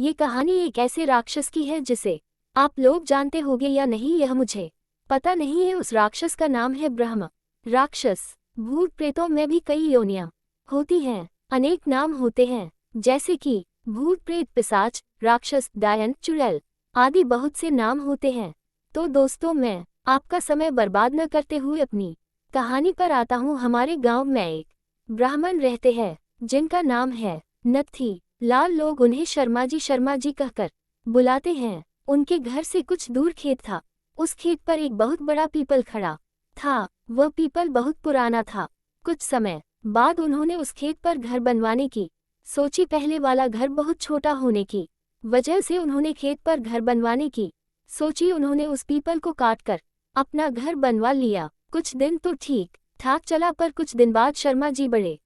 ये कहानी एक ऐसे राक्षस की है जिसे आप लोग जानते होंगे या नहीं यह मुझे पता नहीं है। उस राक्षस का नाम है ब्रह्म राक्षस। भूत प्रेतों में भी कई योनियां होती हैं, अनेक नाम होते हैं, जैसे कि भूत प्रेत पिशाच राक्षस डायन चुड़ैल आदि बहुत से नाम होते हैं। तो दोस्तों, मैं आपका समय बर्बाद न करते हुए अपनी कहानी पर आता हूँ। हमारे गांव में एक ब्राह्मण रहते हैं जिनका नाम है नत्थी लाल। लोग उन्हें शर्मा जी कहकर बुलाते हैं। उनके घर से कुछ दूर खेत था। उस खेत पर एक बहुत बड़ा पीपल खड़ा था। वह पीपल बहुत पुराना था। कुछ समय बाद उन्होंने उस खेत पर घर बनवाने की सोची। पहले वाला घर बहुत छोटा होने की वजह से उन्होंने खेत पर घर बनवाने की सोची। उन्होंने उस पीपल को काटकर अपना घर बनवा लिया। कुछ दिन तो ठीक ठाक चला, पर कुछ दिन बाद शर्मा जी बड़े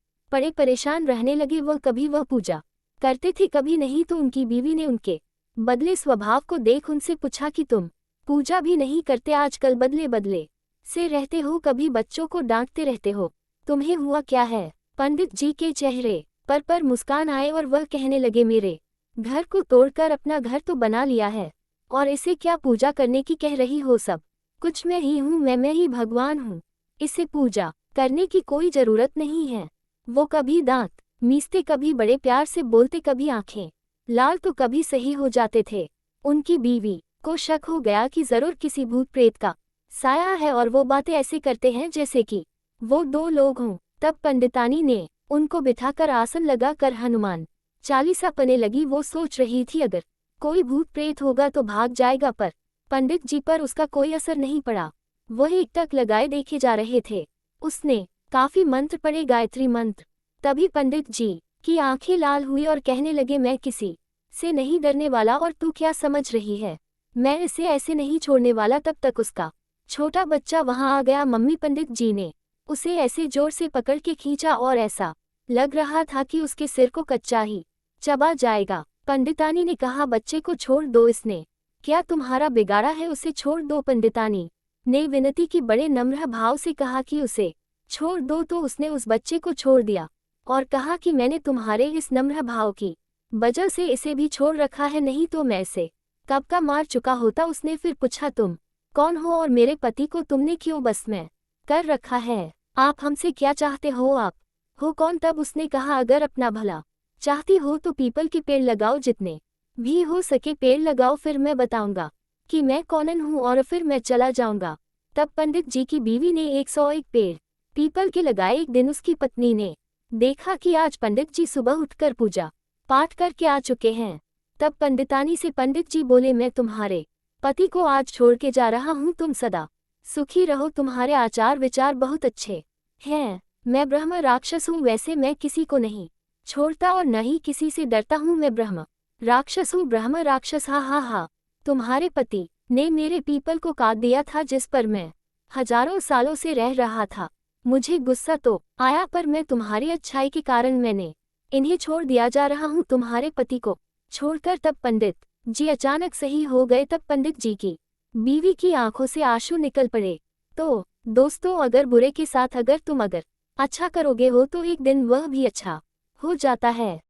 परेशान रहने लगे। कभी वह पूजा करते थे, कभी नहीं। तो उनकी बीवी ने उनके बदले स्वभाव को देख उनसे पूछा कि तुम पूजा भी नहीं करते, आजकल बदले से रहते हो, कभी बच्चों को डांटते रहते हो, तुम्हें हुआ क्या है? पंडित जी के चेहरे पर मुस्कान आए और वह कहने लगे, मेरे घर को तोड़कर अपना घर तो बना लिया है, और इसे क्या पूजा करने की कह रही हो? सब कुछ मैं ही हूँ, मैं ही भगवान हूँ, इसे पूजा करने की कोई जरूरत नहीं है। वो कभी दांत मीसते, कभी बड़े प्यार से बोलते, कभी आंखें लाल तो कभी सही हो जाते थे। उनकी बीवी को शक हो गया कि जरूर किसी भूत प्रेत का साया है और वो बातें ऐसे करते हैं जैसे कि वो दो लोग हों। तब पंडितानी ने उनको बिठाकर आसन लगा कर हनुमान चालीसा पढ़ने लगी। वो सोच रही थी अगर कोई भूत प्रेत होगा तो भाग जाएगा, पर पंडित जी पर उसका कोई असर नहीं पड़ा। वह एकटक लगाए देखे जा रहे थे। उसने काफी मंत्र पढ़े, गायत्री मंत्र। तभी पंडित जी की आंखें लाल हुई और कहने लगे, मैं किसी से नहीं डरने वाला, और तू क्या समझ रही है? मैं इसे ऐसे नहीं छोड़ने वाला। तब तक उसका छोटा बच्चा वहां आ गया। मम्मी, पंडित जी ने उसे ऐसे जोर से पकड़ के खींचा और ऐसा लग रहा था कि उसके सिर को कच्चा ही चबा जाएगा। पंडितानी ने कहा, बच्चे को छोड़ दो, इसने क्या तुम्हारा बिगाड़ा है? उसे छोड़ दो। पंडितानी ने विनती की, बड़े नम्र भाव से कहा कि उसे छोड़ दो। तो उसने उस बच्चे को छोड़ दिया और कहा कि मैंने तुम्हारे इस नम्र भाव की वजह से इसे भी छोड़ रखा है, नहीं तो मैं इसे कब का मार चुका होता। उसने फिर पूछा, तुम कौन हो और मेरे पति को तुमने क्यों बस में कर रखा है? आप हमसे क्या चाहते हो? आप हो कौन? तब उसने कहा, अगर अपना भला चाहती हो तो पीपल के पेड़ लगाओ, जितने भी हो सके पेड़ लगाओ, फिर मैं बताऊंगा कि मैं कौन हूँ और फिर मैं चला जाऊंगा। तब पंडित जी की बीवी ने 101 पेड़ पीपल के लगाए। एक दिन उसकी पत्नी ने देखा कि आज पंडित जी सुबह उठकर पूजा पाठ करके आ चुके हैं। तब पंडितानी से पंडित जी बोले, मैं तुम्हारे पति को आज छोड़ के जा रहा हूँ, तुम सदा सुखी रहो, तुम्हारे आचार विचार बहुत अच्छे हैं। मैं ब्रह्म राक्षस हूँ, वैसे मैं किसी को नहीं छोड़ता और न ही किसी से डरता हूँ। मैं ब्रह्म राक्षस हूँ, ब्रह्म राक्षस। हा हा हा, तुम्हारे पति ने मेरे पीपल को काट दिया था जिस पर मैं हजारों सालों से रह रहा था। मुझे गुस्सा तो आया, पर मैं तुम्हारी अच्छाई के कारण मैंने इन्हें छोड़ दिया। जा रहा हूँ तुम्हारे पति को छोड़कर। तब पंडित जी अचानक सही हो गए। तब पंडित जी की बीवी की आंखों से आंसू निकल पड़े। तो दोस्तों, अगर बुरे के साथ अगर तुम अच्छा करोगे हो तो एक दिन वह भी अच्छा हो जाता है।